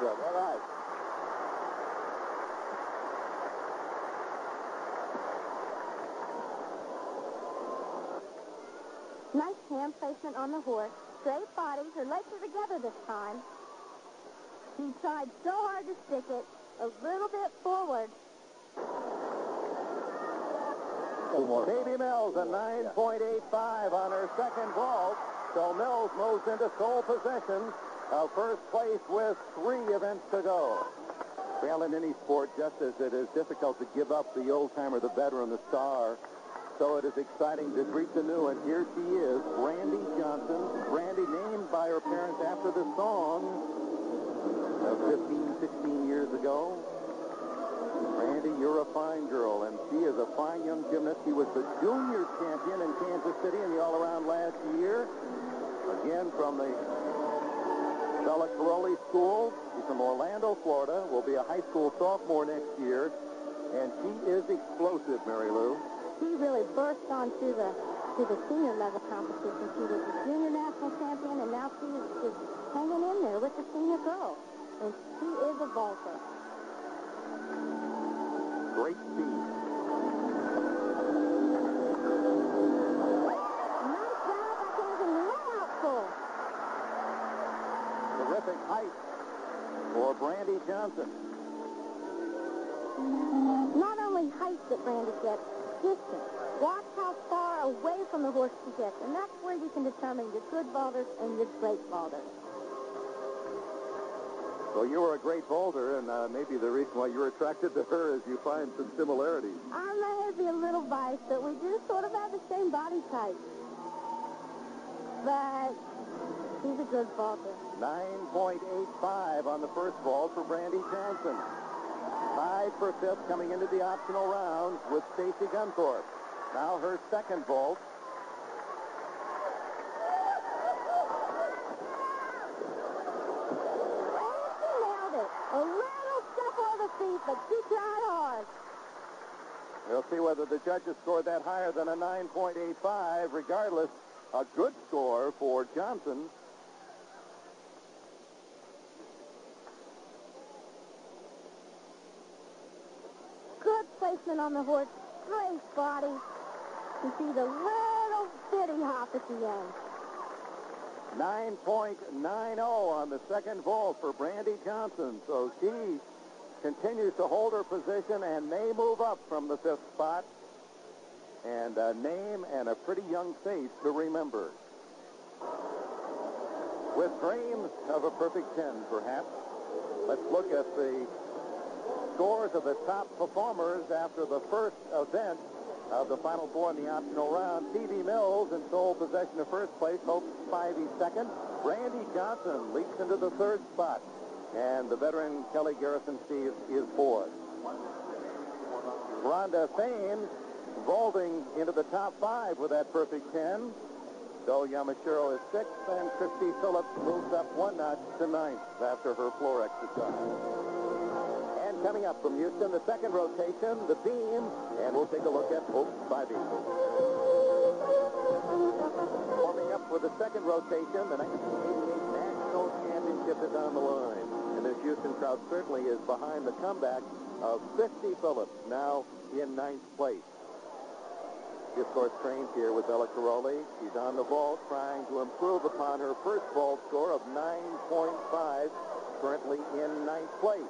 good. All right. Nice hand placement on the horse. Straight body. Her legs are together this time. She tried so hard to stick it. A little bit forward. Davy Mills, a 9.85 on her second vault. So Mills moves into sole possession of first place with 3 events to go. Well, in any sport, just as it is difficult to give up the old-timer, the veteran, the star, so it is exciting to greet the new one. Here she is, Brandy Johnson. Brandy, named by her parents after the song of 15, 16 years ago. Brandy, you're a fine girl, and she is a fine young gymnast. She was the junior champion in Kansas City in the all-around last year. Again, from the Bella Caroli School. She's from Orlando, Florida. Will be a high school sophomore next year. And she is explosive, Mary Lou. She really burst onto the senior level competition. She was a junior national champion, and now she is just hanging in there with the senior girls. And she is a vaulter. Great speed. Nice job by Kansas. Right out full. Terrific height for Brandy Johnson. Not only height that Brandy gets, distance. Watch how far away from the horse she gets, and that's where you can determine your good vaulters and your great vaulters. So you were a great vaulter, and maybe the reason why you're attracted to her is you find some similarities. I may be a little biased, but we do sort of have the same body type. But she's a good vaulter. 9.85 on the first vault for Brandy Johnson. 5 for fifth coming into the optional round with Stacy Gunthorpe. Now her second vault. A little scuffle of the feet, but she tried hard. We'll see whether the judges scored that higher than a 9.85. Regardless, a good score for Johnson. Good placement on the horse. Great body. You see the little bitty hop at the end. 9.90 on the second vault for Brandy Johnson. So she continues to hold her position and may move up from the 5th spot. And a name and a pretty young face to remember. With dreams of a perfect 10, perhaps, let's look at the scores of the top performers after the first event of the Final Four in the optional round. T.V. Mills in sole possession of first place. Hope Spivey second. Brandy Johnson leaps into the 3rd spot. And the veteran Kelly Garrison Steve is 4th. Rhonda Thames vaulting into the top 5 with that perfect 10. So Yamashiro is 6th, and Christy Phillips moves up 1 notch to 9th after her floor exercise. And coming up from Houston, the second rotation, the beam, and we'll take a look at Hope Spivey. Warming up for the second rotation, the 1988 National Championship is on the line. And this Houston crowd certainly is behind the comeback of Christy Phillips, now in 9th place. She, of course, trains here with Bella Caroli. She's on the vault, trying to improve upon her first vault score of 9.5, currently in 9th place.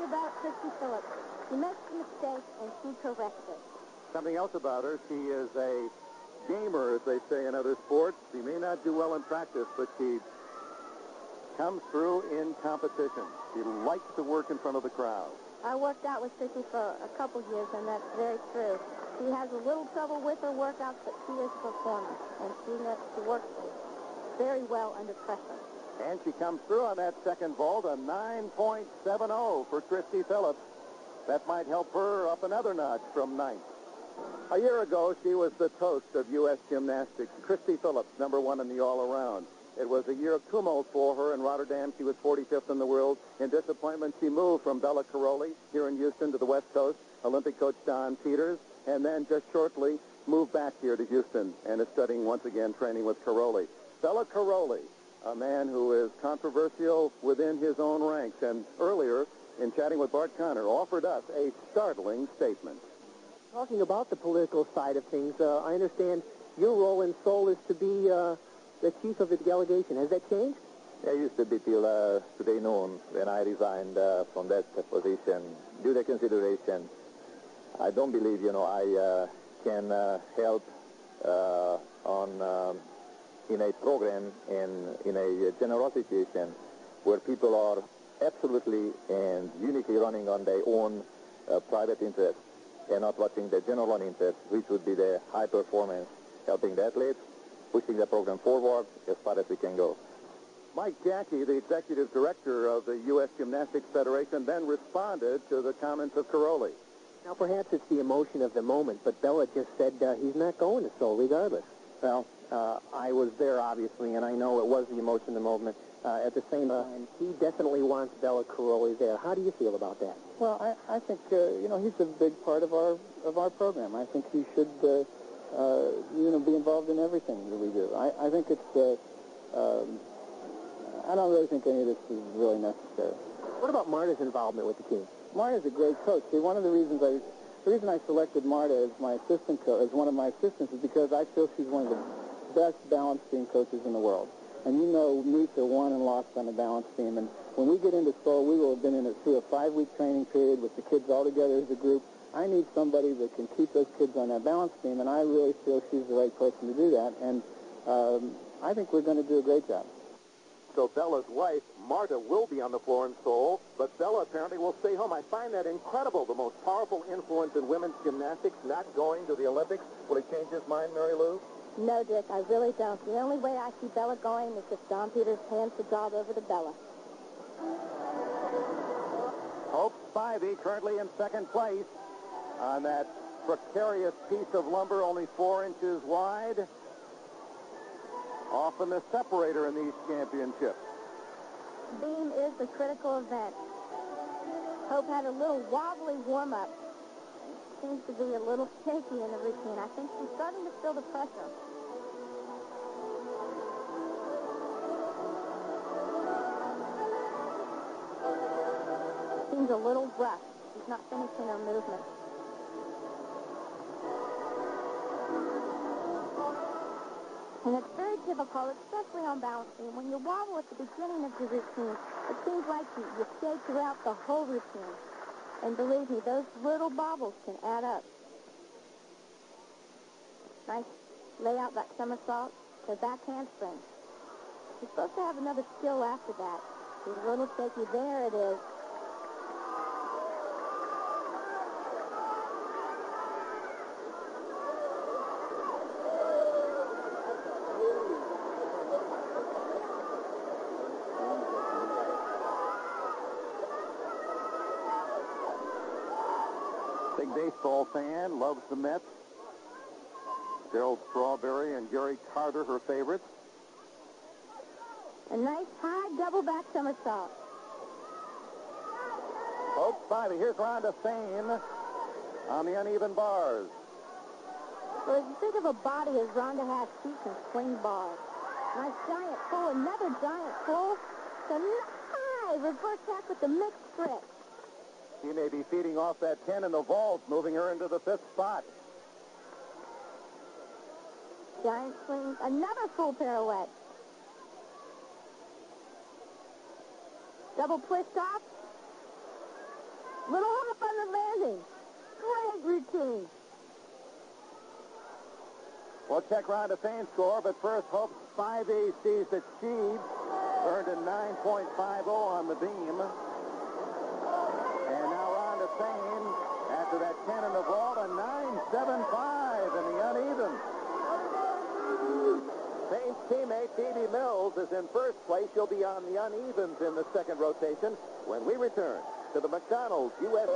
About Christy Phillips. She makes a mistake and she corrects it. Something else about her, she is a gamer, as they say in other sports. She may not do well in practice, but she comes through in competition. She likes to work in front of the crowd. I worked out with Christy for a couple years, and that's very true. She has a little trouble with her workouts, but she is a performer, and she works very well under pressure. And she comes through on that second vault, a 9.70 for Christy Phillips. That might help her up another notch from 9th. A year ago, she was the toast of U.S. gymnastics. Christy Phillips, number 1 in the all-around. It was a year of tumult for her in Rotterdam. She was 45th in the world. In disappointment, she moved from Bella Caroli here in Houston to the West Coast. Olympic coach Don Peters, and then just shortly moved back here to Houston and is studying once again, training with Caroli. Bela Caroli, a man who is controversial within his own ranks, and earlier in chatting with Bart Conner offered us a startling statement. Talking about the political side of things, I understand your role in Seoul is to be the chief of the delegation. Has that changed? I used to be till today noon when I resigned from that position. Due to consideration, I don't believe, I can help in a program in a general situation where people are absolutely and uniquely running on their own private interest and not watching the general interest, which would be the high performance, helping the athletes, pushing the program forward as far as we can go. Mike Jackie, the executive director of the U.S. Gymnastics Federation, then responded to the comments of Caroli. Now, perhaps it's the emotion of the moment, but Bela just said he's not going to Seoul regardless. Well, I was there, obviously, and I know it was the emotion of the moment. At the same time, He definitely wants Bela Caroli there. How do you feel about that? well, I think, he's a big part of our program. I think he should, be involved in everything that we do. I think it's, I don't really think any of this is really necessary. What about Marta's involvement with the team? Marta's a great coach. See, one of the reason I selected Marta as my assistant coach, as one of my assistants, is because I feel she's one of the best balance beam coaches in the world. And Meetha won and lost on the balance beam. And when we get into Seoul, we will have been through a 5-week training period with the kids all together as a group. I need somebody that can keep those kids on that balance beam, and I really feel she's the right person to do that. And I think we're going to do a great job. So Bela's wife, Marta, will be on the floor in Seoul, but Bela apparently will stay home. I find that incredible. The most powerful influence in women's gymnastics not going to the Olympics. Will he change his mind, Mary Lou? No, Dick, I really don't. The only way I see Bela going is if Don Peters hands the job over to Bela. Hope Spivey currently in second place on that precarious piece of lumber, only 4 inches wide. Often the separator in these championships. Beam is the critical event. Hope had a little wobbly warm-up. Seems to be a little shaky in the routine. I think she's starting to feel the pressure. Seems a little rough. She's not finishing her movement. And it's very difficult, especially on balance beam. When you wobble at the beginning of your routine, it seems like you stay throughout the whole routine. And believe me, those little bobbles can add up. Nice lay out that somersault to back handspring. You're supposed to have another skill after that. She's a little shaky. There it is. Big baseball fan, loves the Mets. Gerald Strawberry and Gary Carter, her favorites. A nice high double back somersault. Hope Spivey. Here's Rhonda Thane on the uneven bars. Well, as big of a body as Rhonda has, she can swing bars. Nice giant pull, another giant pull. The high reverse back with the mixed grip. She may be feeding off that 10 in the vault, moving her into the 5th spot. Giant swing, another full pirouette. Double twist off. Little hop on the landing. Great routine. We'll check Rhonda Thane's score, but first Hope Spivey sees that she earned a 9.50 on the beam. And now Rhonda Thane, after that 10 in the vault, a 9.75 in the uneven. Thane's teammate, Phoebe Mills, is in first place. She'll be on the unevens in the second rotation when we return to the McDonald's U.S.